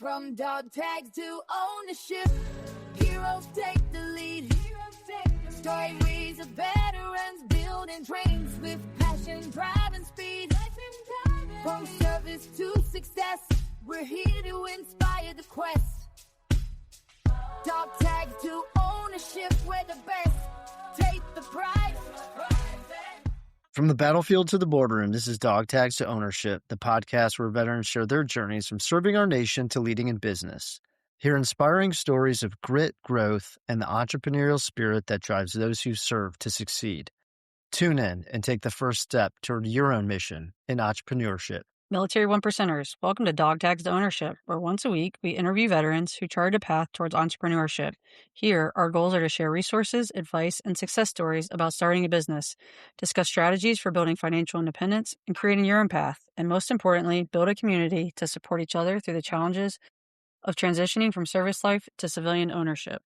From dog tags to ownership, heroes take the lead. Stories of veterans building dreams with passion, drive, and speed. From service to success, we're here to inspire the quest. Dog tags to ownership, we're the best. Take the prize. From the battlefield to the boardroom, this is Dog Tags to Ownership, the podcast where veterans share their journeys from serving our nation to leading in business. Hear inspiring stories of grit, growth, and the entrepreneurial spirit that drives those who serve to succeed. Tune in and take the first step toward your own mission in entrepreneurship. Military One Percenters, welcome to Dog Tags to Ownership, where once a week we interview veterans who chart a path towards entrepreneurship. Here, our goals are to share resources, advice, and success stories about starting a business, discuss strategies for building financial independence and creating your own path, and most importantly, build a community to support each other through the challenges of transitioning from service life to civilian ownership.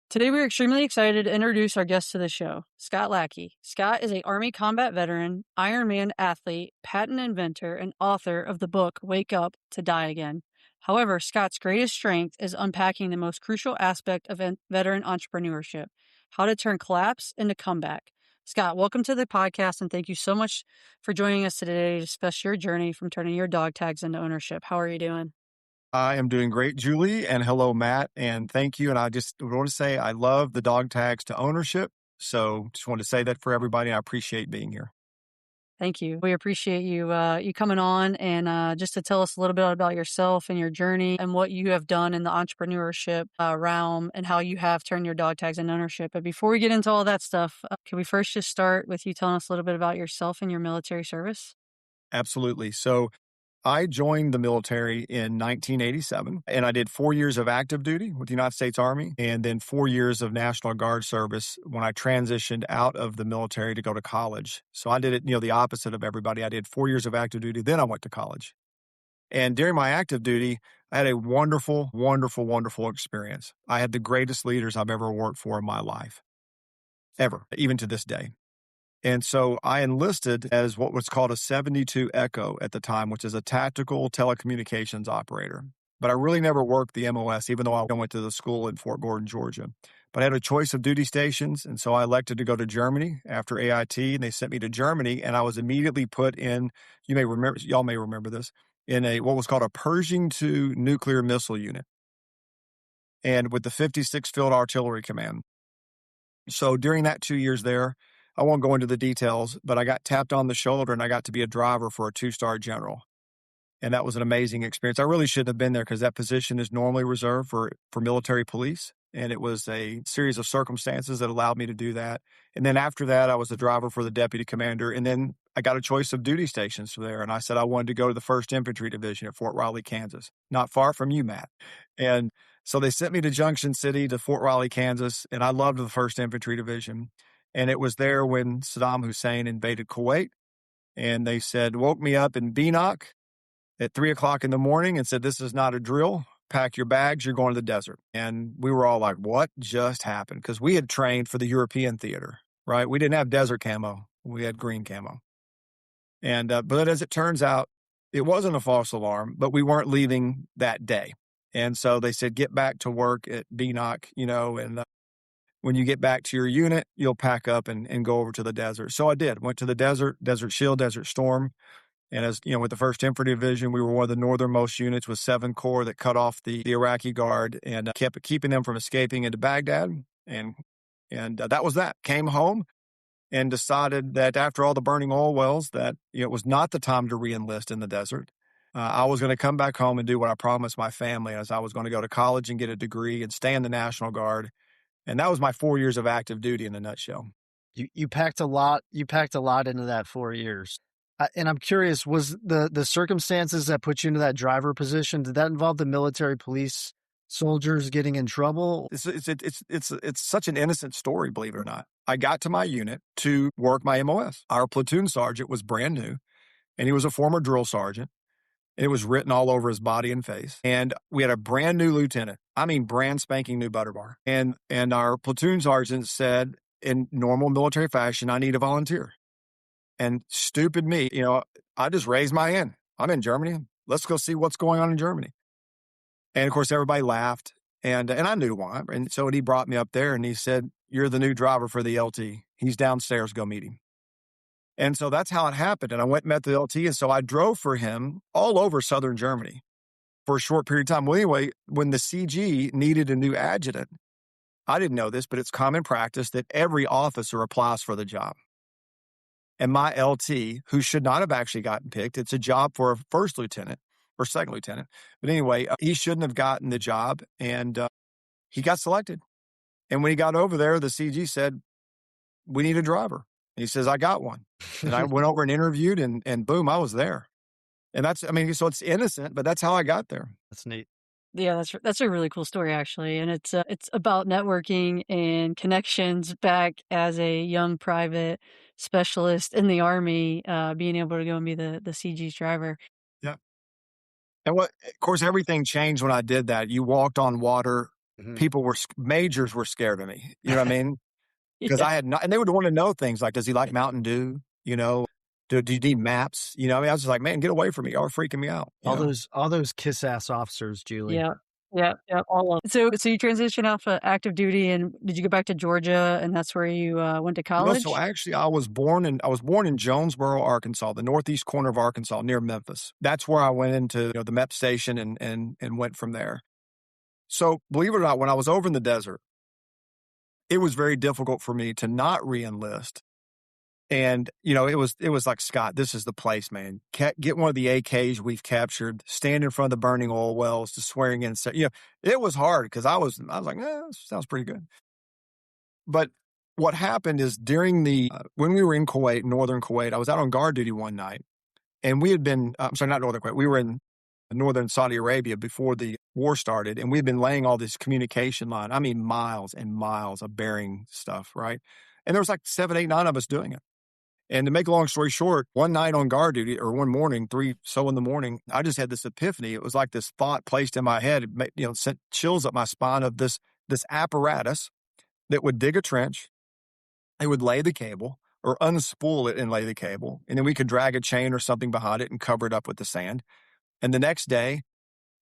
Today, we're extremely excited to introduce our guest to the show, Scott Lackey. Scott is an Army combat veteran, Ironman athlete, patent inventor, and author of the book, Wake Up to Die Again. However, Scott's greatest strength is unpacking the most crucial aspect of veteran entrepreneurship, how to turn collapse into comeback. Scott, welcome to the podcast, and thank you so much for joining us today to discuss your journey from turning your dog tags into ownership. How are you doing? I am doing great, Julie, and hello, Matt, and thank you. And I just want to say I love the dog tags to ownership. So just wanted to say that for everybody. I appreciate being here. Thank you. We appreciate you coming on and just to tell us a little bit about yourself and your journey and what you have done in the entrepreneurship realm and how you have turned your dog tags into ownership. But before we get into all that stuff, can we first just start with you telling us a little bit about yourself and your military service? Absolutely. So I joined the military in 1987, and I did 4 years of active duty with the United States Army, and then 4 years of National Guard service when I transitioned out of the military to go to college. So I did it, the opposite of everybody. I did 4 years of active duty, then I went to college. And during my active duty, I had a wonderful, wonderful, wonderful experience. I had the greatest leaders I've ever worked for in my life, ever, even to this day. And so I enlisted as what was called a 72 Echo at the time, which is a tactical telecommunications operator. But I really never worked the MOS, even though I went to the school in Fort Gordon, Georgia. But I had a choice of duty stations, and so I elected to go to Germany after AIT, and they sent me to Germany, and I was immediately put in, y'all may remember this, in what was called a Pershing II nuclear missile unit, and with the 56th Field Artillery Command. So during that 2 years there, I won't go into the details, but I got tapped on the shoulder and I got to be a driver for a 2-star general. And that was an amazing experience. I really shouldn't have been there because that position is normally reserved for military police. And it was a series of circumstances that allowed me to do that. And then after that, I was a driver for the deputy commander. And then I got a choice of duty stations there. And I said I wanted to go to the 1st Infantry Division at Fort Riley, Kansas, not far from you, Matt. And so they sent me to Junction City to Fort Riley, Kansas. And I loved the 1st Infantry Division. And it was there when Saddam Hussein invaded Kuwait. And they woke me up in Beanock at 3:00 in the morning and said, "This is not a drill. Pack your bags. You're going to the desert." And we were all like, what just happened? Because we had trained for the European theater, right? We didn't have desert camo. We had green camo. And but as it turns out, it wasn't a false alarm, but we weren't leaving that day. And so they said, get back to work at Beanock, and when you get back to your unit, you'll pack up and go over to the desert. So I did. Went to the desert, Desert Shield, Desert Storm. And as with the 1st Infantry Division, we were one of the northernmost units with 7 Corps that cut off the Iraqi Guard and kept keeping them from escaping into Baghdad. And that was that. Came home and decided that after all the burning oil wells that it was not the time to re-enlist in the desert. I was going to come back home and do what I promised my family, as I was going to go to college and get a degree and stay in the National Guard. And that was my 4 years of active duty in a nutshell. You packed a lot. You packed a lot into that 4 years. And I'm curious, was the circumstances that put you into that driver position, did that involve the military police soldiers getting in trouble? It's such an innocent story, believe it or not. I got to my unit to work my MOS. Our platoon sergeant was brand new, and he was a former drill sergeant. It was written all over his body and face. And we had a brand new lieutenant. I mean, brand spanking new butter bar. And our platoon sergeant said, in normal military fashion, I need a volunteer. And stupid me, I just raised my hand. I'm in Germany. Let's go see what's going on in Germany. And of course, everybody laughed. And I knew why. And so he brought me up there and he said, "You're the new driver for the LT. He's downstairs. Go meet him." And so that's how it happened. And I went and met the LT. And so I drove for him all over southern Germany for a short period of time. Well, anyway, when the CG needed a new adjutant, I didn't know this, but it's common practice that every officer applies for the job. And my LT, who should not have actually gotten picked, it's a job for a first lieutenant or second lieutenant. But anyway, he shouldn't have gotten the job, and he got selected. And when he got over there, the CG said, "We need a driver." And he says, "I got one." And I went over and interviewed, and boom, I was there. And so it's innocent, but that's how I got there. That's neat. Yeah, that's a really cool story, actually, and it's about networking and connections back as a young private specialist in the Army, being able to go and be the CG's driver. Yeah. And of course, everything changed when I did that. You walked on water. Mhm. Majors were scared of me. You know what I mean? Because Yeah. I had not, and they would want to know things like, does he like Mountain Dew? Do you need maps? I was just like, man, get away from me. Y'all are freaking me out. All those kiss ass officers, Julie. Yeah. Yeah, all of it. So you transitioned off of active duty, and did you go back to Georgia, and that's where you went to college? So actually, I was born in Jonesboro, Arkansas, the northeast corner of Arkansas, near Memphis. That's where I went into the MEP station and went from there. So believe it or not, when I was over in the desert, it was very difficult for me to not re-enlist. And, it was like, "Scott, this is the place, man. Get one of the AKs we've captured, stand in front of the burning oil wells to swearing in." So, it was hard because I was like, this sounds pretty good. But what happened is during when we were in Kuwait, northern Kuwait, I was out on guard duty one night, and we had been, I'm sorry, not northern Kuwait. We were in northern Saudi Arabia before the war started, and we had been laying all this communication line. I mean, miles and miles of bearing stuff, right? And there was like 7, 8, 9 of us doing it. And to make a long story short, one night on guard duty, or one morning, 3 so in the morning, I just had this epiphany. It was like this thought placed in my head, it sent chills up my spine of this apparatus that would dig a trench. It would lay the cable or unspool it and lay the cable. And then we could drag a chain or something behind it and cover it up with the sand. And the next day,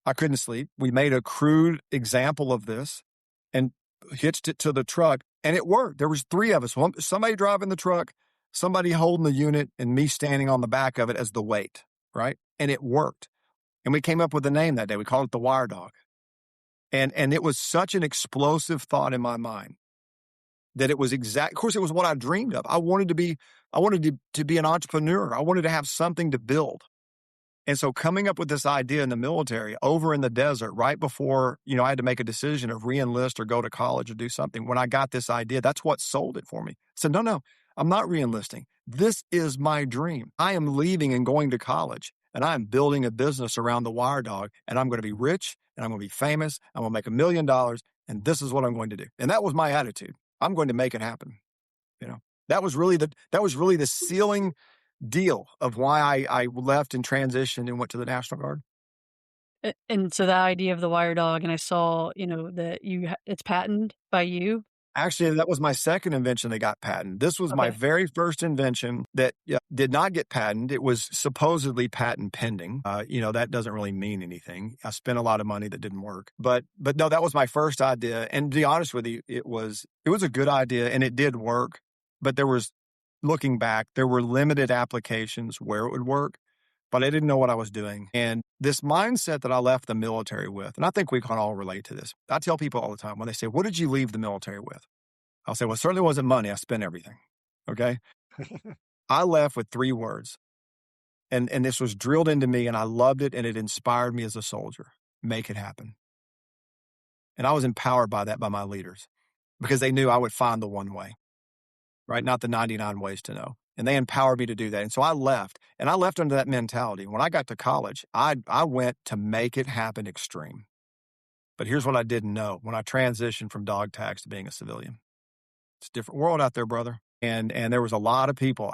I couldn't sleep. We made a crude example of this and hitched it to the truck, and it worked. There was 3 of us, somebody driving the truck, somebody holding the unit, and me standing on the back of it as the weight, right? And it worked. And we came up with a name that day. We called it the Wire Dog. And it was such an explosive thought in my mind that it was of course, it was what I dreamed of. I wanted to be an entrepreneur. I wanted to have something to build. And so coming up with this idea in the military over in the desert, right before, I had to make a decision of re-enlist or go to college or do something. When I got this idea, that's what sold it for me. I said, no, I'm not re-enlisting. This is my dream. I am leaving and going to college, and I'm building a business around the Wire Dog, and I'm going to be rich, and I'm going to be famous. I'm going to make $1 million, and this is what I'm going to do. And that was my attitude. I'm going to make it happen. That was really the ceiling deal of why I left and transitioned and went to the National Guard. And so that idea of the Wire Dog, and I saw, that it's patented by you. Actually, that was my second invention that got patented. This was my very first invention that did not get patented. It was supposedly patent pending. That doesn't really mean anything. I spent a lot of money that didn't work. But no, that was my first idea. And to be honest with you, it was a good idea and it did work. But looking back, there were limited applications where it would work, but I didn't know what I was doing. And this mindset that I left the military with, and I think we can all relate to this. I tell people all the time when they say, "What did you leave the military with?" I'll say, "Well, it certainly wasn't money. I spent everything." Okay. I left with 3 words. And this was drilled into me, and I loved it, and it inspired me as a soldier. Make it happen. And I was empowered by that by my leaders because they knew I would find the one way, right? Not the 99 ways to know. And they empowered me to do that. And so I left, and I left under that mentality. When I got to college, I went to make it happen extreme. But here's what I didn't know when I transitioned from dog tags to being a civilian. It's a different world out there, brother. And there was a lot of people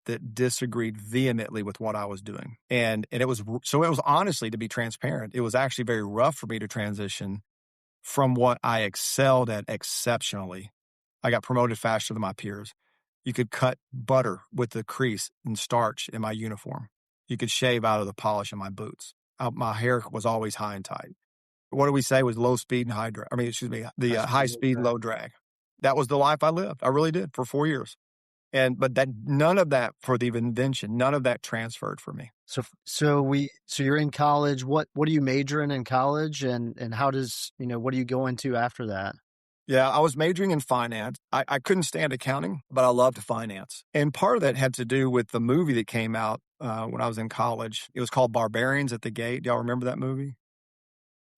that disagreed vehemently with what I was doing. And it was honestly, to be transparent, it was actually very rough for me to transition from what I excelled at exceptionally. I got promoted faster than my peers. You could cut butter with the crease and starch in my uniform. You could shave out of the polish in my boots. my hair was always high and tight. What do we say was low speed and high drag? I mean, excuse me, the high speed, low drag. That was the life I lived. I really did for 4 years. But none of that for the invention, none of that transferred for me. So you're in college. What do you major in college, and how does, what do you go into after that? Yeah, I was majoring in finance. I couldn't stand accounting, but I loved finance. And part of that had to do with the movie that came out when I was in college. It was called Barbarians at the Gate. Do y'all remember that movie?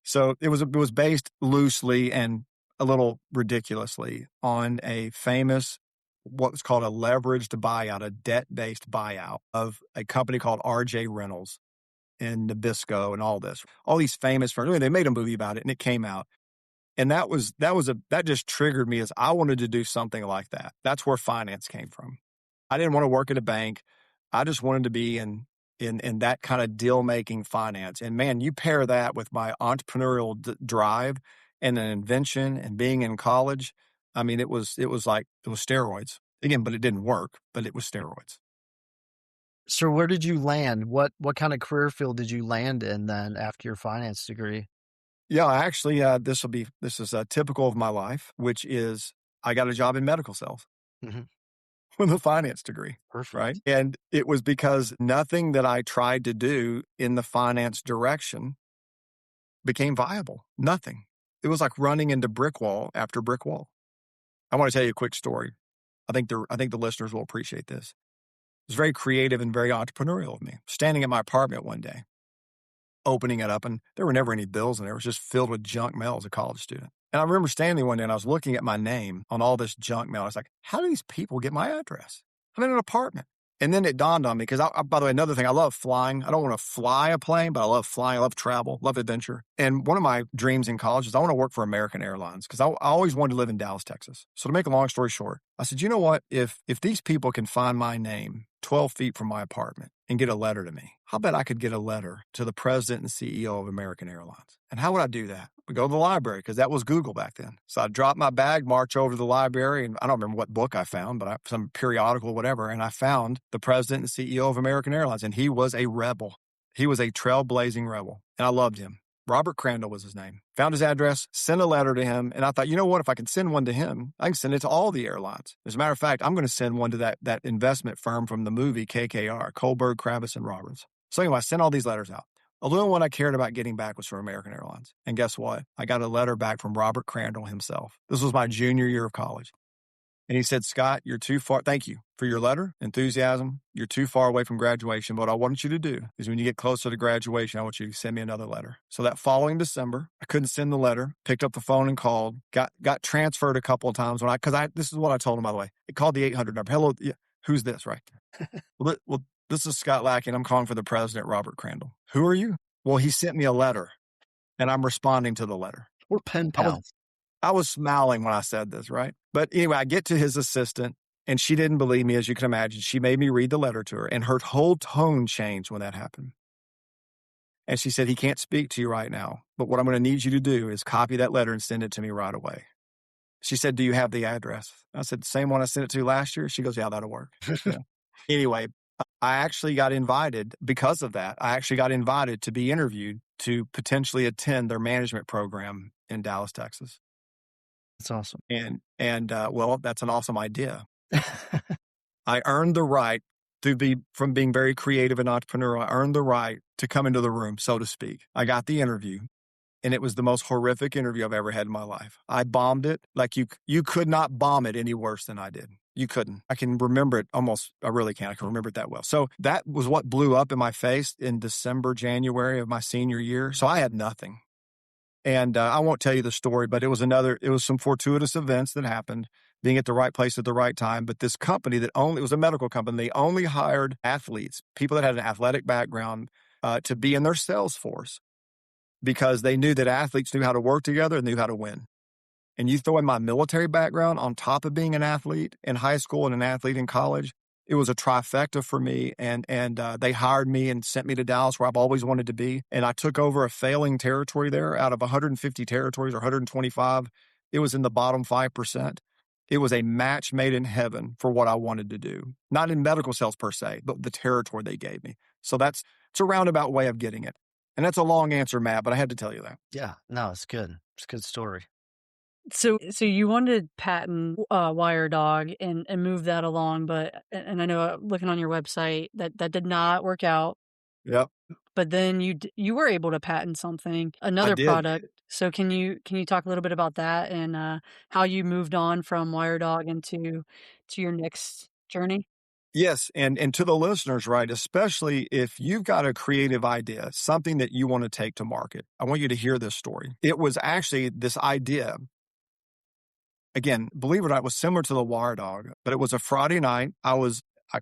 So it was based loosely and a little ridiculously on a famous, what's called a leveraged buyout, a debt-based buyout of a company called RJ Reynolds and Nabisco and all this. All these famous firms. They made a movie about it and it came out. And that just triggered me as I wanted to do something like that. That's where finance came from. I didn't want to work at a bank. I just wanted to be in that kind of deal-making finance. And man, you pair that with my entrepreneurial drive and an invention and being in college. I mean, it was steroids again, but it didn't work, but it was steroids. So where did you land? What kind of career field did you land in then after your finance degree? Yeah, actually, this is typical of my life, which is I got a job in medical sales. Mm-hmm. With a finance degree. Perfect. Right. And it was because nothing that I tried to do in the finance direction became viable. Nothing. It was like running into brick wall after brick wall. I want to tell you a quick story. I think the listeners will appreciate this. It was very creative and very entrepreneurial of me. Standing at my apartment one day, opening it up, and there were never any bills in there. It was just filled with junk mail as a college student. And I remember standing one day and I was looking at my name on all this junk mail. I was like, how do these people get my address? I'm in an apartment. And then it dawned on me, because by the way, another thing, I love flying. I don't want to fly a plane, but I love flying. I love travel, love adventure. And one of my dreams in college is I want to work for American Airlines, because I always wanted to live in Dallas, Texas. So to make a long story short, I said, you know what? If these people can find my name 12 feet from my apartment and get a letter to me, I'll bet I could get a letter to the president and CEO of American Airlines. And how would I do that? We go to the library, because that was Google back then. So I'd drop my bag, march over to the library, and I don't remember what book I found, but some periodical or whatever, and I found the president and CEO of American Airlines, and he was a rebel. He was a trailblazing rebel, and I loved him. Robert Crandall was his name. Found his address, sent a letter to him, and I thought, you know what? If I can send one to him, I can send it to all the airlines. As a matter of fact, I'm going to send one to that investment firm from the movie KKR, Kohlberg, Kravis, and Roberts. So anyway, I sent all these letters out. The only one I cared about getting back was from American Airlines. And guess what? I got a letter back from Robert Crandall himself. This was my junior year of college. And he said, Scott, you're too far. Thank you for your letter, enthusiasm. You're too far away from graduation. But what I want you to do is when you get closer to graduation, I want you to send me another letter. So that following December, I couldn't send the letter, picked up the phone and called, got transferred a couple of times this is what I told him, by the way. It called the 800 number. Hello, yeah, who's this, right? Well, this is Scott Lackey, and I'm calling for the president, Robert Crandall. Who are you? Well, he sent me a letter, and I'm responding to the letter. We're pen pals. I was smiling when I said this, right? But anyway, I get to his assistant, and she didn't believe me, as you can imagine. She made me read the letter to her, and her whole tone changed when that happened. And she said, he can't speak to you right now, but what I'm going to need you to do is copy that letter and send it to me right away. She said, do you have the address? I said, same one I sent it to last year. She goes, yeah, that'll work. Yeah. Anyway, I actually got invited because of that. I actually got invited to be interviewed to potentially attend their management program in Dallas, Texas. That's awesome. And well, that's an awesome idea. I earned the right from being very creative and entrepreneurial. I earned the right to come into the room, so to speak. I got the interview, and it was the most horrific interview I've ever had in my life. I bombed it like you could not bomb it any worse than I did. You couldn't. I can remember it almost. I really can. I can remember it that well. So that was what blew up in my face in December, January of my senior year. So I had nothing. And I won't tell you the story, but it was some fortuitous events that happened, being at the right place at the right time. But this company it was a medical company. They only hired athletes, people that had an athletic background, to be in their sales force, because they knew that athletes knew how to work together and knew how to win. And you throw in my military background on top of being an athlete in high school and an athlete in college, it was a trifecta for me. And they hired me and sent me to Dallas, where I've always wanted to be. And I took over a failing territory there. Out of 150 territories or 125, it was in the bottom 5%. It was a match made in heaven for what I wanted to do. Not in medical sales per se, but the territory they gave me. So it's a roundabout way of getting it. And that's a long answer, Matt, but I had to tell you that. Yeah, no, it's good. It's a good story. So you wanted to patent Wire Dog and move that along, but and I know looking on your website that did not work out. Yep. But then you were able to patent something, another did. product. So can you talk a little bit about that and how you moved on from Wire Dog into your next journey? Yes. And to the listeners, right, especially if you've got a creative idea, something that you want to take to market, I want you to hear this story. It was actually this idea. Again, believe it or not, it was similar to the Wire Dog, but it was a Friday night. I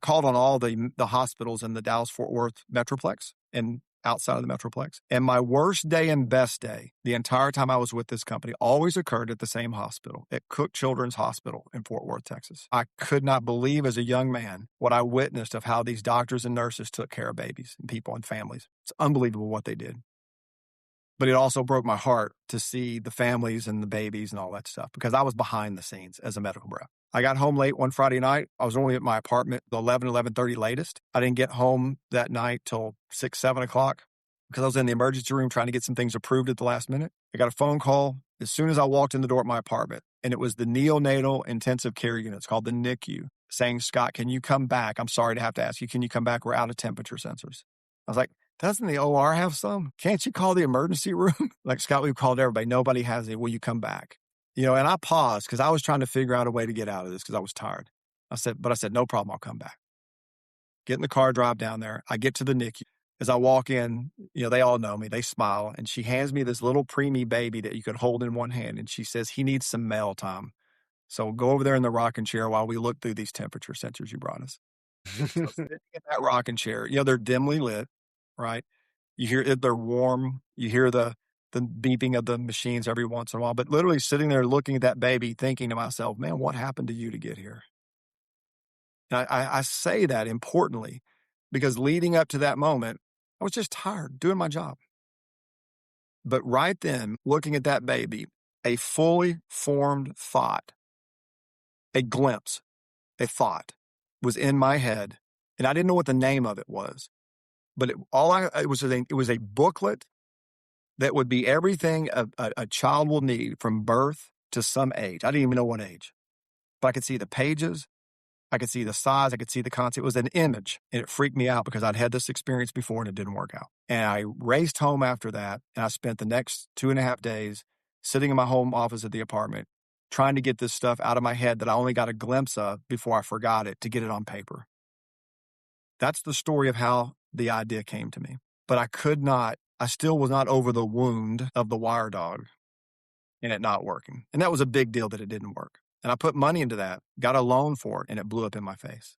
called on all the hospitals in the Dallas-Fort Worth Metroplex and outside of the Metroplex. And my worst day and best day, the entire time I was with this company, always occurred at the same hospital, at Cook Children's Hospital in Fort Worth, Texas. I could not believe as a young man what I witnessed of how these doctors and nurses took care of babies and people and families. It's unbelievable what they did. But it also broke my heart to see the families and the babies and all that stuff because I was behind the scenes as a medical rep. I got home late one Friday night. I was only at my apartment 11:30 latest. I didn't get home that night till 6, 7 o'clock because I was in the emergency room trying to get some things approved at the last minute. I got a phone call as soon as I walked in the door at my apartment, and it was the neonatal intensive care unit. It's called the NICU, saying, "Scott, can you come back? I'm sorry to have to ask you. Can you come back? We're out of temperature sensors." I was like, "Doesn't the OR have some? Can't you call the emergency room?" Like, "Scott, we've called everybody. Nobody has it. Will you come back?" And I paused because I was trying to figure out a way to get out of this because I was tired. I said, "No problem. I'll come back." Get in the car, drive down there. I get to the NICU. As I walk in, they all know me. They smile. And she hands me this little preemie baby that you could hold in one hand. And she says, "He needs some mail time. So go over there in the rocking chair while we look through these temperature sensors you brought us." So sitting in that rocking chair, they're dimly lit, right? You hear it, they're warm. You hear the beeping of the machines every once in a while, but literally sitting there looking at that baby, thinking to myself, man, what happened to you to get here? And I say that importantly because leading up to that moment, I was just tired doing my job. But right then, looking at that baby, a fully formed thought, a glimpse, a thought was in my head, and I didn't know what the name of it was. But it was a booklet that would be everything a child will need from birth to some age. I didn't even know what age. But I could see the pages. I could see the size. I could see the concept. It was an image, and it freaked me out because I'd had this experience before, and it didn't work out. And I raced home after that, and I spent the next 2.5 days sitting in my home office at the apartment trying to get this stuff out of my head that I only got a glimpse of before I forgot it to get it on paper. That's the story of how the idea came to me. But I still was not over the wound of the Wire Dog and it not working. And that was a big deal that it didn't work. And I put money into that, got a loan for it, and it blew up in my face.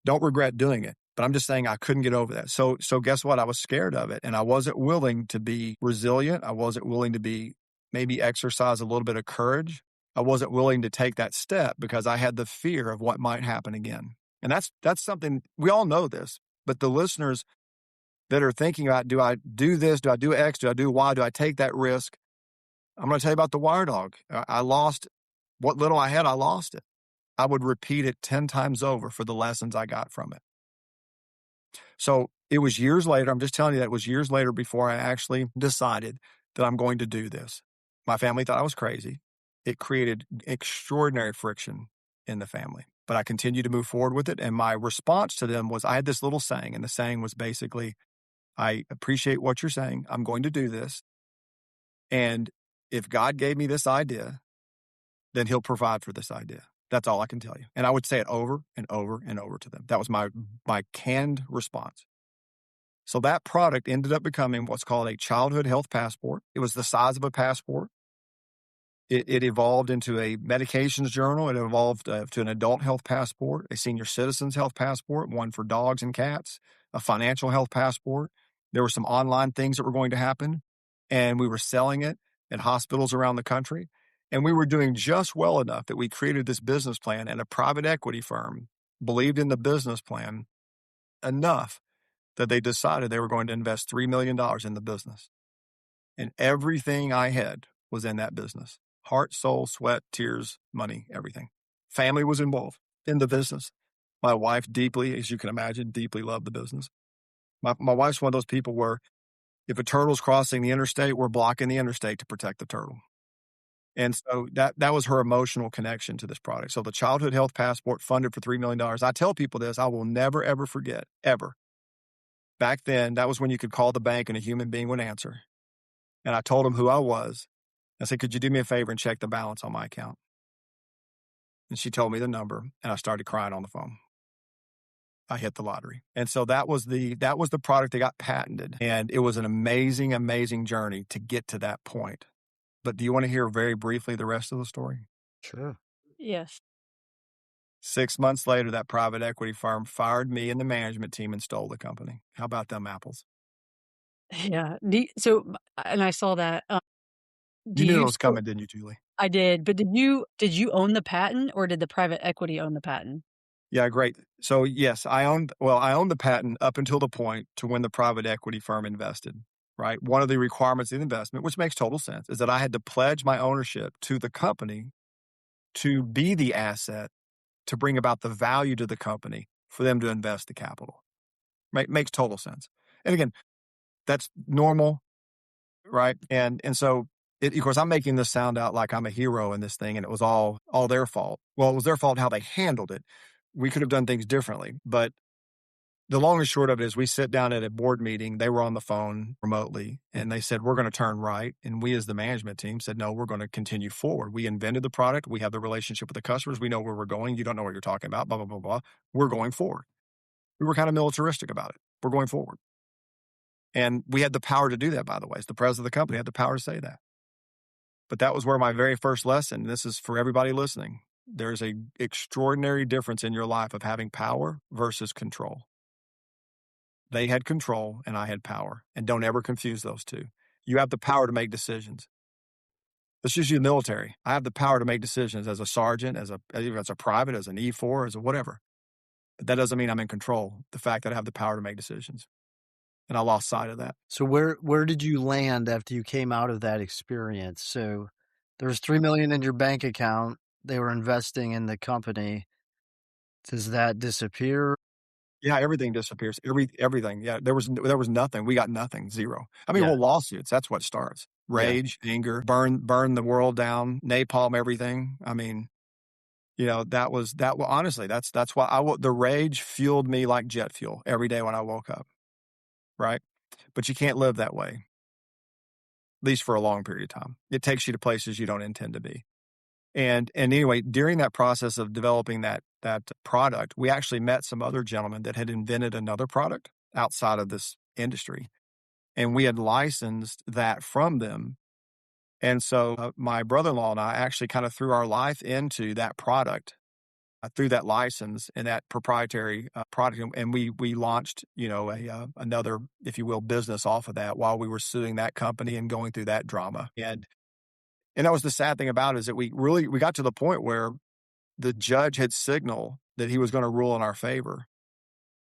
Don't regret doing it, but I'm just saying I couldn't get over that. So guess what? I was scared of it, and I wasn't willing to be resilient. I wasn't willing to maybe exercise a little bit of courage. I wasn't willing to take that step because I had the fear of what might happen again. And that's something, we all know this, but the listeners that are thinking about, do I do this? Do I do X? Do I do Y? Do I take that risk? I'm going to tell you about the Wire Dog. I lost what little I had. I lost it. I would repeat it 10 times over for the lessons I got from it. So it was years later. I'm just telling you that it was years later before I actually decided that I'm going to do this. My family thought I was crazy. It created extraordinary friction in the family. But I continued to move forward with it. And my response to them was, I had this little saying, and the saying was basically, I appreciate what you're saying. I'm going to do this. And if God gave me this idea, then he'll provide for this idea. That's all I can tell you. And I would say it over and over and over to them. That was my canned response. So that product ended up becoming what's called a childhood health passport. It was the size of a passport. It evolved into a medications journal. It evolved to an adult health passport, a senior citizens health passport, one for dogs and cats, a financial health passport. There were some online things that were going to happen, and we were selling it at hospitals around the country. And we were doing just well enough that we created this business plan, and a private equity firm believed in the business plan enough that they decided they were going to invest $3 million in the business. And everything I had was in that business. Heart, soul, sweat, tears, money, everything. Family was involved in the business. My wife deeply, as you can imagine, deeply loved the business. My wife's one of those people where If a turtle's crossing the interstate, we're blocking the interstate to protect the turtle. And so that was her emotional connection to this product. So the childhood health passport funded for $3 million. I tell people this, I will never, ever forget, ever. Back then, that was when you could call the bank and a human being would answer. And I told them who I was. I said, could you do me a favor and check the balance on my account? And she told me the number, and I started crying on the phone. I hit the lottery. And so that was the product that got patented. And it was an amazing, amazing journey to get to that point. But do you want to hear very briefly the rest of the story? Sure. Yes. 6 months later, that private equity firm fired me and the management team and stole the company. How about them apples? Yeah. And I saw that. Do You knew you it was still? coming, didn't you, Julie? I did, but did you own the patent, or did the private equity own the patent? Yeah, great. So yes, I owned the patent up until the point to when the private equity firm invested, right? One of the requirements of the investment, which makes total sense, is that I had to pledge my ownership to the company to be the asset to bring about the value to the company for them to invest the capital. Makes total sense. And again, that's normal, right? And so of course, I'm making this sound out like I'm a hero in this thing and it was all their fault. Well, it was their fault how they handled it. We could have done things differently. But the long and short of it is we sit down at a board meeting. They were on the phone remotely and they said, we're going to turn right. And we as the management team said, no, we're going to continue forward. We invented the product. We have the relationship with the customers. We know where we're going. You don't know what you're talking about, blah, blah, blah, blah. We're going forward. We were kind of militaristic about it. We're going forward. And we had the power to do that, by the way. As the president of the company had the power to say that. But that was where my very first lesson, this is for everybody listening, there's an extraordinary difference in your life of having power versus control. They had control and I had power. And don't ever confuse those two. You have the power to make decisions. Let's just use the military. I have the power to make decisions as a sergeant, as a private, as an E4, as a whatever. But that doesn't mean I'm in control. The fact that I have the power to make decisions. And I lost sight of that. So where did you land after you came out of that experience? So there was $3 million in your bank account. They were investing in the company. Does that disappear? Yeah, everything disappears. Everything. Yeah, there was nothing. We got nothing. Zero. I mean, Yeah. well, lawsuits. That's what starts. Rage, anger, burn the world down, napalm everything. I mean, honestly, that's why the rage fueled me like jet fuel every day when I woke up. Right? But you can't live that way, at least for a long period of time. It takes you to places you don't intend to be. And anyway, during that process of developing that product, we actually met some other gentlemen that had invented another product outside of this industry. And we had licensed that from them. And so my brother-in-law and I actually kind of threw our life into that product through that license and that proprietary product. And we launched, another, if you will, business off of that while we were suing that company and going through that drama. And that was the sad thing about it, is that we got to the point where the judge had signaled that he was going to rule in our favor.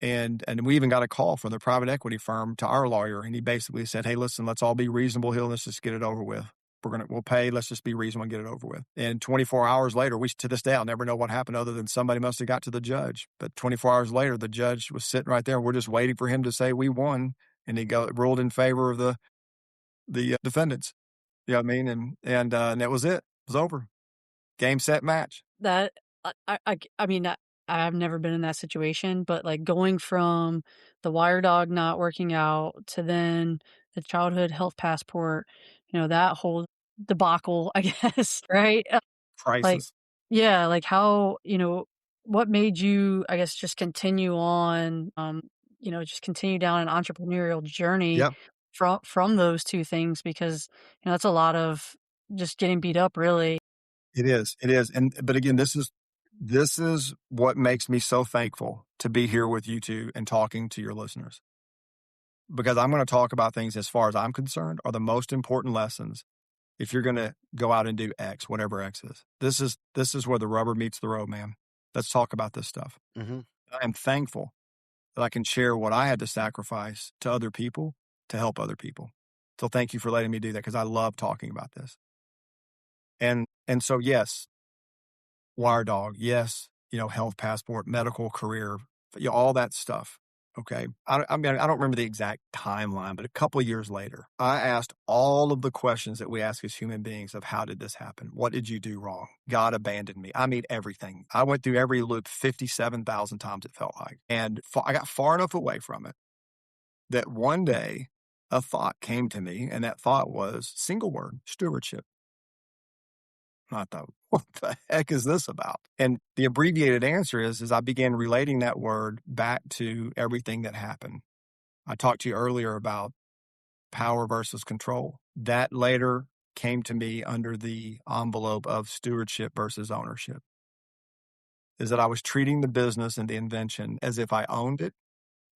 And we even got a call from the private equity firm to our lawyer. And he basically said, hey, listen, let's all be reasonable here. Let's just get it over with. We'll pay. Let's just be reasonable and get it over with. And 24 hours later, to this day, I'll never know what happened other than somebody must have got to the judge. But 24 hours later, the judge was sitting right there. We're just waiting for him to say we won. And he ruled in favor of the defendants. You know what I mean? And that was it. It was over. Game, set, match. That I mean, I've never been in that situation, but like going from the wire dog not working out to then the childhood health passport, that whole debacle, I guess, right? Like, Crisis. yeah, like how, what made you, I guess, just continue on, just continue down an entrepreneurial journey Yep. from those two things, because, that's a lot of just getting beat up, really. It is. But again, this is what makes me so thankful to be here with you two and talking to your listeners. Because I'm going to talk about things, as far as I'm concerned, are the most important lessons if you're going to go out and do X, whatever X is. This is where the rubber meets the road, man. Let's talk about this stuff. Mm-hmm. I am thankful that I can share what I had to sacrifice to other people to help other people. So thank you for letting me do that, because I love talking about this. And so, yes, wire dog, yes, health passport, medical career, all that stuff. Okay. I mean, I don't remember the exact timeline, but a couple of years later, I asked all of the questions that we ask as human beings of how did this happen? What did you do wrong? God abandoned me. I mean, everything. I went through every loop 57,000 times, it felt like. And I got far enough away from it that one day a thought came to me, and that thought was single word, stewardship. I thought, what the heck is this about? And the abbreviated answer is I began relating that word back to everything that happened. I talked to you earlier about power versus control. That later came to me under the envelope of stewardship versus ownership. Is that I was treating the business and the invention as if I owned it.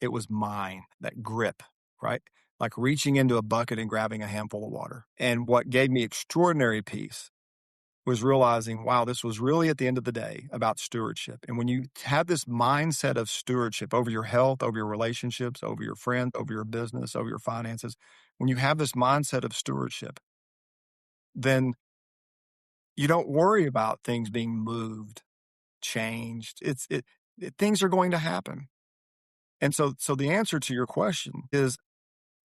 It was mine, that grip, right? Like reaching into a bucket and grabbing a handful of water. And what gave me extraordinary peace was realizing, wow, this was really at the end of the day about stewardship. And when you have this mindset of stewardship over your health, over your relationships, over your friends, over your business, over your finances, when you have this mindset of stewardship, then you don't worry about things being moved, changed. Things are going to happen. And so the answer to your question is,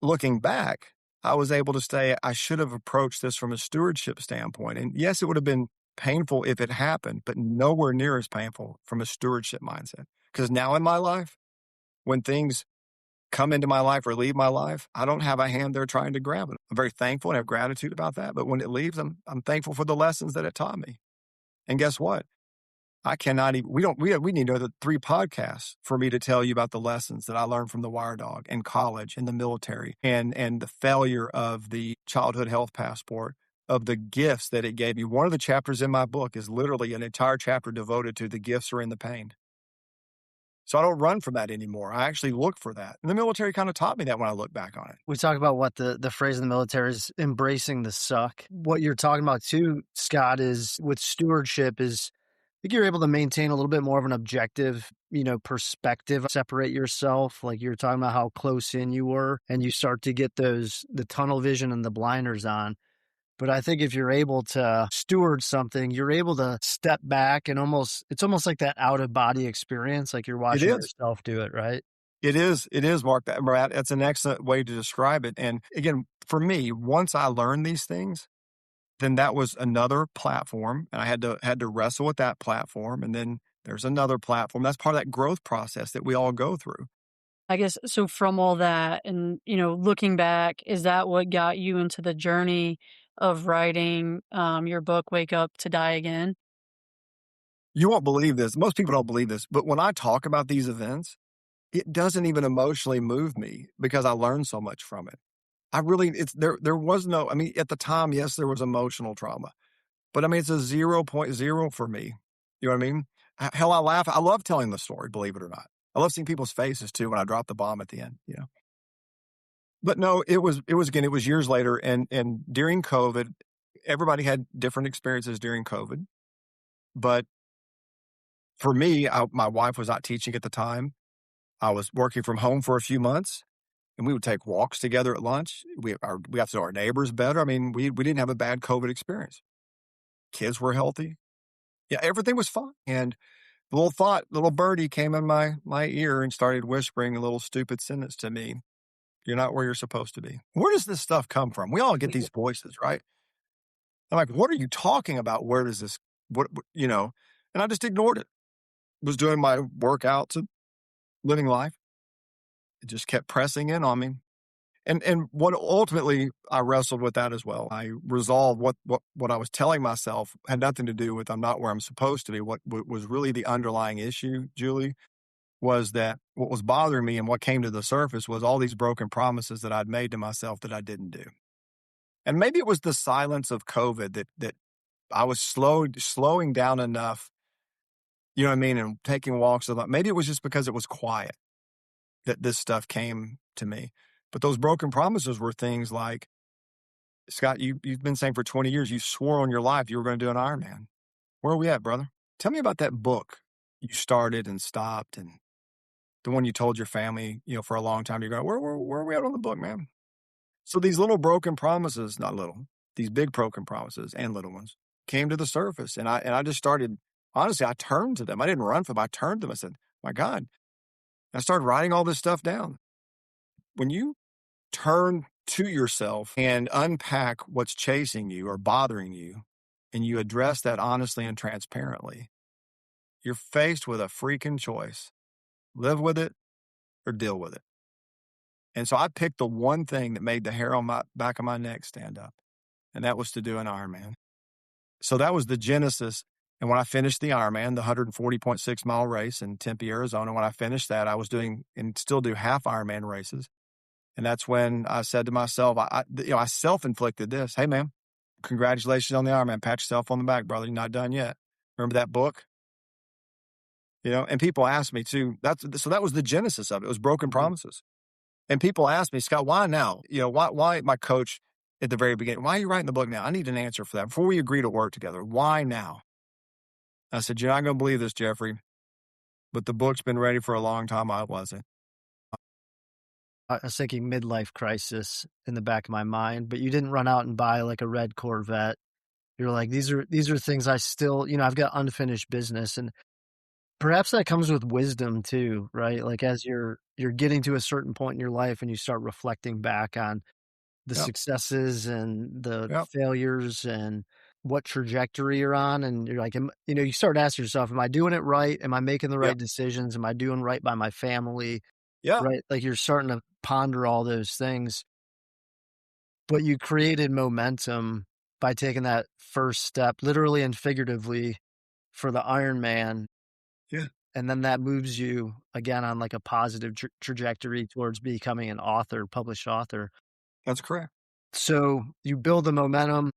looking back, I was able to say I should have approached this from a stewardship standpoint. And yes, it would have been painful if it happened, but nowhere near as painful from a stewardship mindset. Because now in my life, when things come into my life or leave my life, I don't have a hand there trying to grab it. I'm very thankful and have gratitude about that. But when it leaves, I'm thankful for the lessons that it taught me. And guess what? I cannot even, we need another 3 podcasts for me to tell you about the lessons that I learned from the wire dog in college, in the military, and the failure of the childhood health passport, of the gifts that it gave me. One of the chapters in my book is literally an entire chapter devoted to the gifts are in the pain. So I don't run from that anymore. I actually look for that. And the military kind of taught me that when I look back on it. We talk about what the phrase in the military is embracing the suck. What you're talking about too, Scott, is with stewardship is I think you're able to maintain a little bit more of an objective, perspective, separate yourself. Like you're talking about how close in you were and you start to get the tunnel vision and the blinders on. But I think if you're able to steward something, you're able to step back and it's almost like that out of body experience. Like you're watching yourself do it, right? It is, Mark. That's an excellent way to describe it. And again, for me, once I learned these things, then that was another platform, and I had to wrestle with that platform. And then there's another platform. That's part of that growth process that we all go through. I guess, so from all that and, looking back, is that what got you into the journey of writing your book, Wake Up to Die Again? You won't believe this. Most people don't believe this, but when I talk about these events, it doesn't even emotionally move me because I learned so much from it. There was no, at the time, yes, there was emotional trauma, but it's a 0.0 for me. You know what I mean? Hell, I laugh. I love telling the story, believe it or not. I love seeing people's faces too when I drop the bomb at the end, But no, it was years later. And during COVID, everybody had different experiences during COVID. But for me, my wife was not teaching at the time. I was working from home for a few months. And we would take walks together at lunch. We got to know our neighbors better. We didn't have a bad COVID experience. Kids were healthy. Yeah, everything was fine. And the little birdie came in my ear and started whispering a little stupid sentence to me. You're not where you're supposed to be. Where does this stuff come from? We all get these voices, right? I'm like, what are you talking about? Where does this, And I just ignored it. Was doing my workouts and living life. It just kept pressing in on me. And what ultimately I wrestled with that as well. I resolved what I was telling myself had nothing to do with I'm not where I'm supposed to be. What was really the underlying issue, Julie, was that what was bothering me and what came to the surface was all these broken promises that I'd made to myself that I didn't do. And maybe it was the silence of COVID that I was slowing down enough, and taking walks. Maybe it was just because it was quiet that this stuff came to me. But those broken promises were things like, Scott, you've been saying for 20 years, you swore on your life you were going to do an Ironman. Where are we at, brother? Tell me about that book you started and stopped, and the one you told your family, for a long time. You're going, where are we at on the book, man? So these little broken promises, not little, these big broken promises and little ones came to the surface. And I just started, honestly, I turned to them. I didn't run from them. I turned to them. I said, my God, I started writing all this stuff down. When you turn to yourself and unpack what's chasing you or bothering you, and you address that honestly and transparently, you're faced with a freaking choice: live with it or deal with it. And so I picked the one thing that made the hair on my back of my neck stand up, and that was to do an Ironman. So that was the genesis. And when I finished the Ironman, the 140.6 mile race in Tempe, Arizona, when I finished that, I was doing and still do half Ironman races. And that's when I said to myself, I self-inflicted this. Hey, man, congratulations on the Ironman. Pat yourself on the back, brother. You're not done yet. Remember that book? And people ask me too. So that was the genesis of it. It was broken promises. And people ask me, Scott, why now? Why my coach at the very beginning, why are you writing the book now? I need an answer for that. Before we agree to work together, why now? I said, you're not going to believe this, Jeffrey, but the book's been ready for a long time. I wasn't. I was thinking midlife crisis in the back of my mind, but you didn't run out and buy like a red Corvette. You're like, these are things I still, I've got unfinished business, and perhaps that comes with wisdom too, right? Like as you're getting to a certain point in your life and you start reflecting back on the Yep. successes and the Yep. failures and what trajectory you're on, and you're like, you start asking yourself, am I doing it right? Am I making the right Yep. decisions? Am I doing right by my family? Yeah. Right? Like you're starting to ponder all those things, but you created momentum by taking that first step, literally and figuratively, for the Ironman. Yeah. And then that moves you again on like a positive trajectory towards becoming an author, published author. That's correct. So you build the momentum.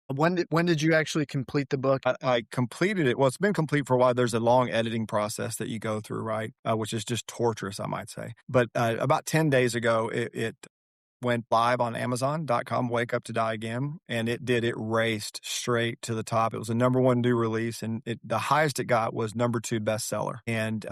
When did you actually complete the book? I completed it. Well, it's been complete for a while. There's a long editing process that you go through, right? Which is just torturous, I might say. But about 10 days ago, it went live on Amazon.com, Wake Up to Die Again, and it raced straight to the top. It was a #1 new release, and the highest it got was #2 bestseller. And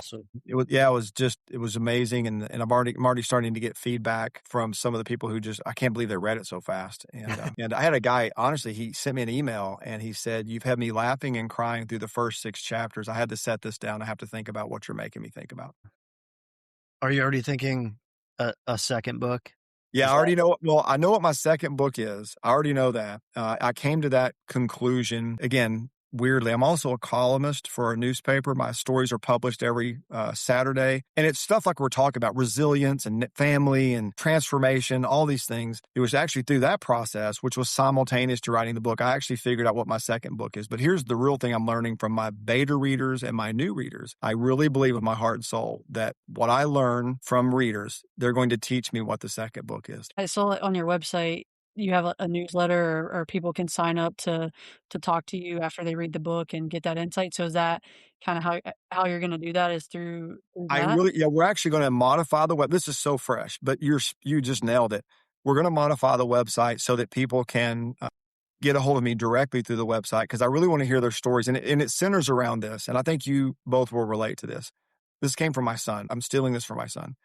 it was amazing. And I'm already starting to get feedback from some of the people who I can't believe they read it so fast. And and I had a guy, honestly, he sent me an email and he said, you've had me laughing and crying through the first 6 chapters. I had to set this down. I have to think about what you're making me think about. Are you already thinking a second book? Yeah, I already know. Well, I know what my second book is. I already know that. I came to that conclusion again. Weirdly, I'm also a columnist for a newspaper. My stories are published every Saturday. And it's stuff like we're talking about: resilience and family and transformation, all these things. It was actually through that process, which was simultaneous to writing the book, I actually figured out what my second book is. But here's the real thing I'm learning from my beta readers and my new readers. I really believe with my heart and soul that what I learn from readers, they're going to teach me what the second book is. I saw it on your website. You have a newsletter, or people can sign up to talk to you after they read the book and get that insight. So is that kind of how you're going to do that, is through that? We're actually going to modify the web. This is so fresh, but you just nailed it. We're going to modify the website so that people can get a hold of me directly through the website, because I really want to hear their stories. And it centers around this. And I think you both will relate to this. This came from my son. I'm stealing this from my son.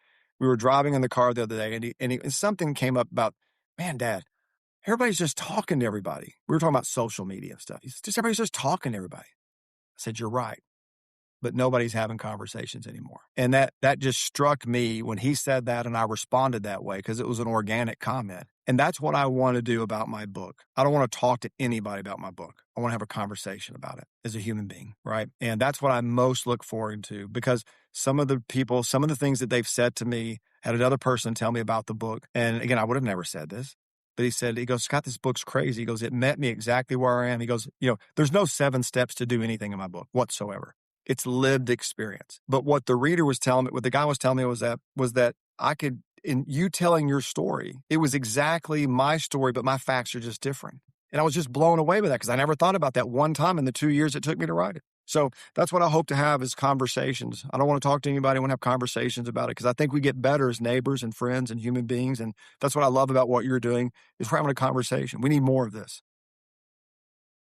We were driving in the car the other day, and something came up about, man, Dad, everybody's just talking to everybody. We were talking about social media stuff. Everybody's just talking to everybody. I said, you're right, but nobody's having conversations anymore. And that just struck me when he said that, and I responded that way because it was an organic comment. And that's what I want to do about my book. I don't want to talk to anybody about my book. I want to have a conversation about it as a human being, right? And that's what I most look forward to, because some of the things that they've said to me, had another person tell me about the book. And again, I would have never said this, but he goes, Scott, this book's crazy. He goes, it met me exactly where I am. He goes, there's no 7 steps to do anything in my book whatsoever. It's lived experience. But what the reader was telling me, what the guy was telling me was that I could, in you telling your story, it was exactly my story, but my facts are just different. And I was just blown away by that, because I never thought about that one time in the 2 years it took me to write it. So that's what I hope to have, is conversations. I don't want to talk to anybody. I want to have conversations about it, because I think we get better as neighbors and friends and human beings. And that's what I love about what you're doing, is we're having a conversation. We need more of this.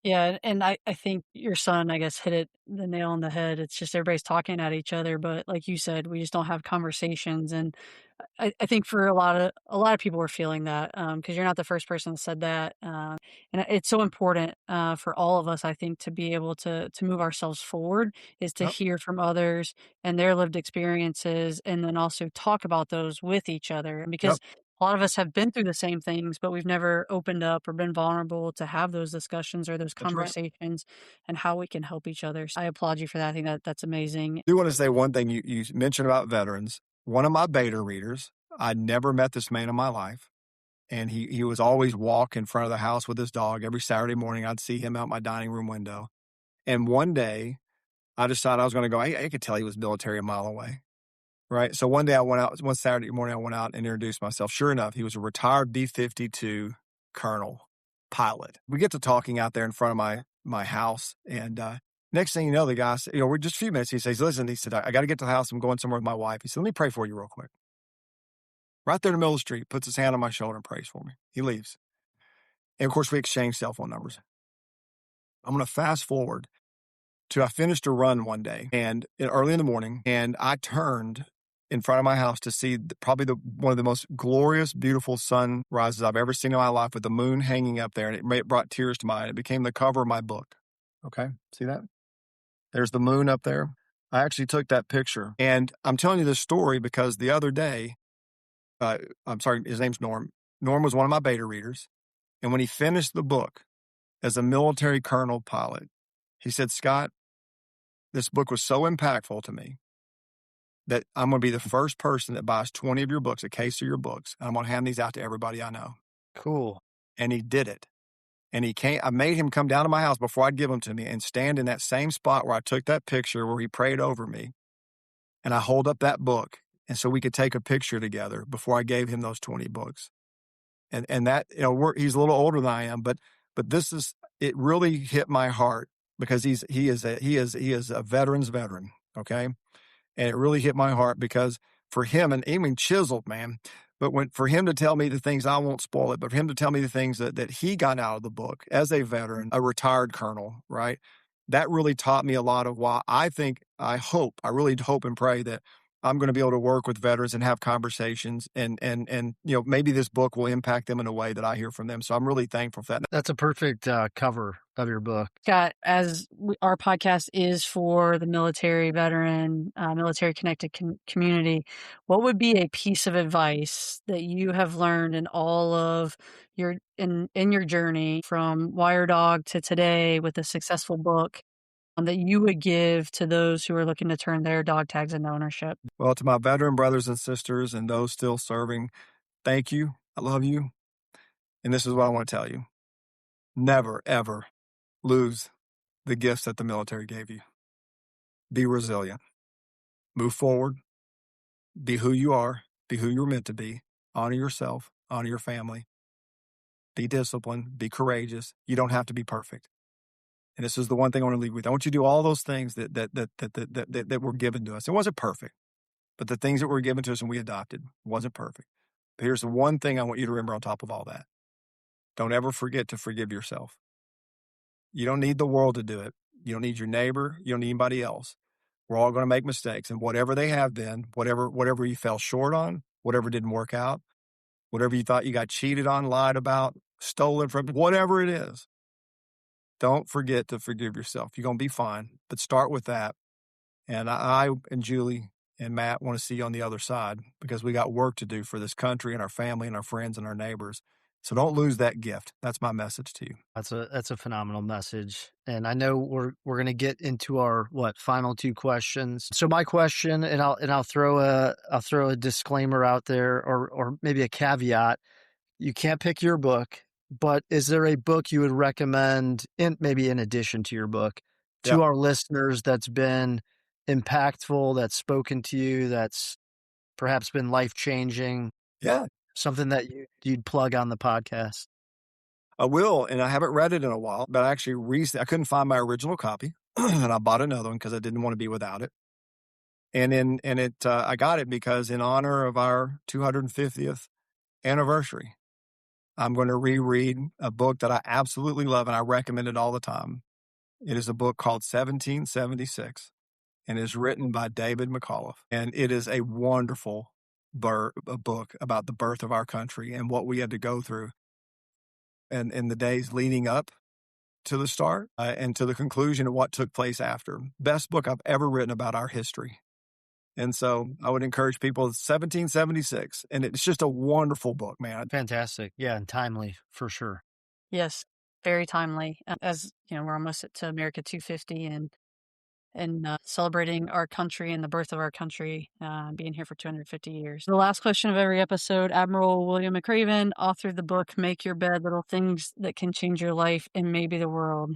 Yeah, and I think your son, I guess, hit the nail on the head. It's just everybody's talking at each other, but like you said, we just don't have conversations. And I think for a lot of people are feeling that, because you're not the first person that said that, and it's so important, for all of us, I think, to be able to move ourselves forward, is to Yep. hear from others and their lived experiences, and then also talk about those with each other. And Yep. because a lot of us have been through the same things, but we've never opened up or been vulnerable to have those discussions or those That's right. conversations and how we can help each other. So I applaud you for that. I think that's amazing. I do want to say one thing you mentioned about veterans. One of my beta readers, I'd never met this man in my life. And he was always walk in front of the house with his dog. Every Saturday morning, I'd see him out my dining room window. And one day, I decided I was going to go. I could tell he was military a mile away, right? So one day I went out. One Saturday morning, I went out and introduced myself. Sure enough, he was a retired B-52 colonel pilot. We get to talking out there in front of my house, and next thing you know, the guy said, we're just a few minutes. He says, "Listen," he said, "I got to get to the house. I'm going somewhere with my wife." He said, "Let me pray for you real quick." Right there in the middle of the street, puts his hand on my shoulder and prays for me. He leaves. And of course, we exchanged cell phone numbers. I'm going to fast forward to I finished a run one day and early in the morning, and I turned in front of my house to see probably one of the most glorious, beautiful sunrises I've ever seen in my life, with the moon hanging up there, and it brought tears to my eyes. It became the cover of my book. Okay, see that? There's the moon up there. I actually took that picture, and I'm telling you this story because the other day, I'm sorry, his name's Norm. Norm was one of my beta readers, and when he finished the book as a military colonel pilot, he said, "Scott, this book was so impactful to me that I'm going to be the first person that buys 20 of your books, a case of your books, and I'm going to hand these out to everybody I know." Cool. And he did it. And I made him come down to my house before I'd give them to me and stand in that same spot where I took that picture where he prayed over me. And I hold up that book, and so we could take a picture together before I gave him those 20 books. And that, he's a little older than I am, but it really hit my heart because he is a veteran's veteran. Okay. And it really hit my heart because for him, and even chiseled, man, but for him to tell me the things, I won't spoil it, but for him to tell me the things that he got out of the book as a veteran, a retired colonel, right? That really taught me a lot of why I really hope and pray that I'm going to be able to work with veterans and have conversations, and maybe this book will impact them in a way that I hear from them. So I'm really thankful for that. That's a perfect cover of your book. Scott, our podcast is for the military veteran, military connected community, what would be a piece of advice that you have learned in all of in your journey from Wire Dog to today with a successful book, that you would give to those who are looking to turn their dog tags into ownership? Well, to my veteran brothers and sisters and those still serving, thank you. I love you. And this is what I want to tell you. Never, ever lose the gifts that the military gave you. Be resilient. Move forward. Be who you are. Be who you're meant to be. Honor yourself. Honor your family. Be disciplined. Be courageous. You don't have to be perfect. And this is the one thing I want to leave with. I want you to do all those things that were given to us. It wasn't perfect, but the things that were given to us and we adopted wasn't perfect. But here's the one thing I want you to remember on top of all that. Don't ever forget to forgive yourself. You don't need the world to do it. You don't need your neighbor. You don't need anybody else. We're all going to make mistakes. And whatever they have been, whatever you fell short on, whatever didn't work out, whatever you thought you got cheated on, lied about, stolen from, whatever it is, don't forget to forgive yourself. You're going to be fine, but start with that. And I and Julie and Matt want to see you on the other side because we got work to do for this country and our family and our friends and our neighbors. So don't lose that gift. That's my message to you. That's a phenomenal message. And I know we're going to get into our final two questions. So my question, and I'll throw a disclaimer out there, or maybe a caveat. You can't pick your book, but is there a book you would recommend, maybe in addition to your book, to our listeners that's been impactful, that's spoken to you, that's perhaps been life-changing? Yeah. Something that you'd plug on the podcast? I will, and I haven't read it in a while, but actually I couldn't find my original copy, and I bought another one because I didn't want to be without it. I got it because in honor of our 250th anniversary, I'm going to reread a book that I absolutely love, and I recommend it all the time. It is a book called 1776, and is written by David McAuliffe, and it is a wonderful a book about the birth of our country and what we had to go through and in the days leading up to the start and to the conclusion of what took place after. Best book I've ever written about our history. And so I would encourage people, 1776, and it's just a wonderful book, man. Fantastic. Yeah, and timely for sure. Yes, very timely. As you know, we're almost to America 250 and celebrating our country and the birth of our country, being here for 250 years. The last question of every episode, Admiral William McRaven authored the book, Make Your Bed, Little Things That Can Change Your Life and Maybe the World.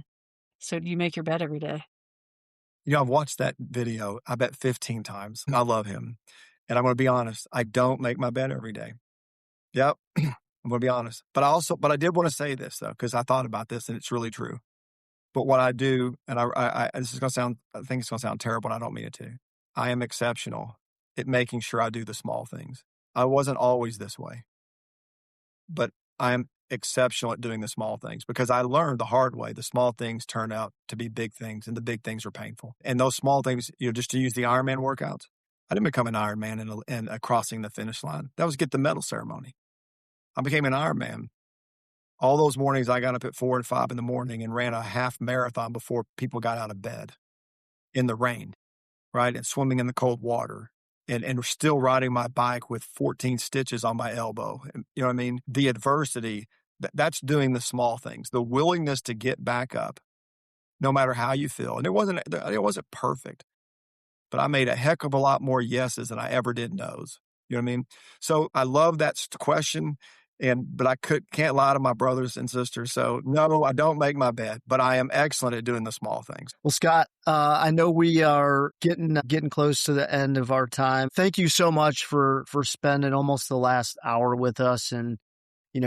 So do you make your bed every day? You know, I've watched that video, I bet 15 times. I love him. And I'm going to be honest, I don't make my bed every day. Yep. I'm going to be honest. But I did want to say this though, because I thought about this and it's really true. But what I do, and this is going to sound, I think it's going to sound terrible and I don't mean it to. I am exceptional at making sure I do the small things. I wasn't always this way, but I am exceptional at doing the small things because I learned the hard way. The small things turn out to be big things and the big things are painful. And those small things, just to use the Ironman workouts, I didn't become an Ironman and crossing the finish line. That was get the medal ceremony. I became an Ironman. All those mornings I got up at 4 and 5 in the morning and ran a half marathon before people got out of bed in the rain, right? And swimming in the cold water and still riding my bike with 14 stitches on my elbow. And, you know what I mean? The adversity, that's doing the small things, the willingness to get back up no matter how you feel. And it wasn't perfect, but I made a heck of a lot more yeses than I ever did no's. You know what I mean? So I love that question. But I can't lie to my brothers and sisters. So no, I don't make my bed, but I am excellent at doing the small things. Well, Scott, I know we are getting close to the end of our time. Thank you so much for spending almost the last hour with us and,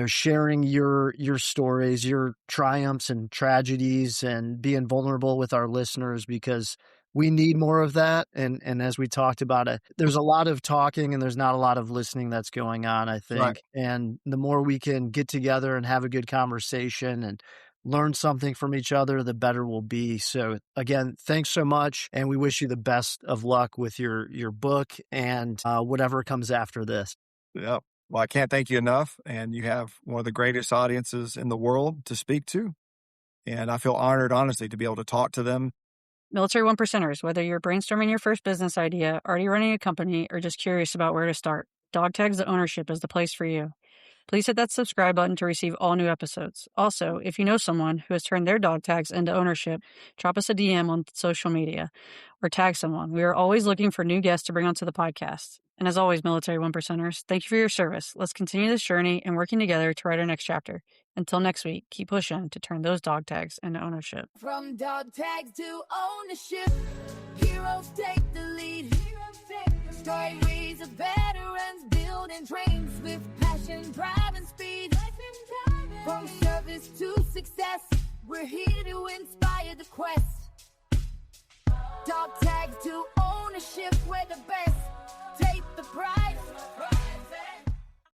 sharing your stories, your triumphs and tragedies and being vulnerable with our listeners because we need more of that. And as we talked about it, there's a lot of talking and there's not a lot of listening that's going on, I think. Right. And the more we can get together and have a good conversation and learn something from each other, the better we'll be. So again, thanks so much. And we wish you the best of luck with your book and whatever comes after this. Yeah. Well, I can't thank you enough. And you have one of the greatest audiences in the world to speak to. And I feel honored, honestly, to be able to talk to them. Military One Percenters, whether you're brainstorming your first business idea, already running a company, or just curious about where to start, Dog Tags the Ownership is the place for you. Please hit that subscribe button to receive all new episodes. Also, if you know someone who has turned their dog tags into ownership, drop us a DM on social media or tag someone. We are always looking for new guests to bring onto the podcast. And as always, Military One Percenters, thank you for your service. Let's continue this journey and working together to write our next chapter. Until next week, keep pushing to turn those dog tags into ownership. From dog tags to ownership, heroes take the lead. Stories of veterans building trains with passion, drive, and speed. From service to success, we're here to inspire the quest. Dog tags to ownership, we're the best.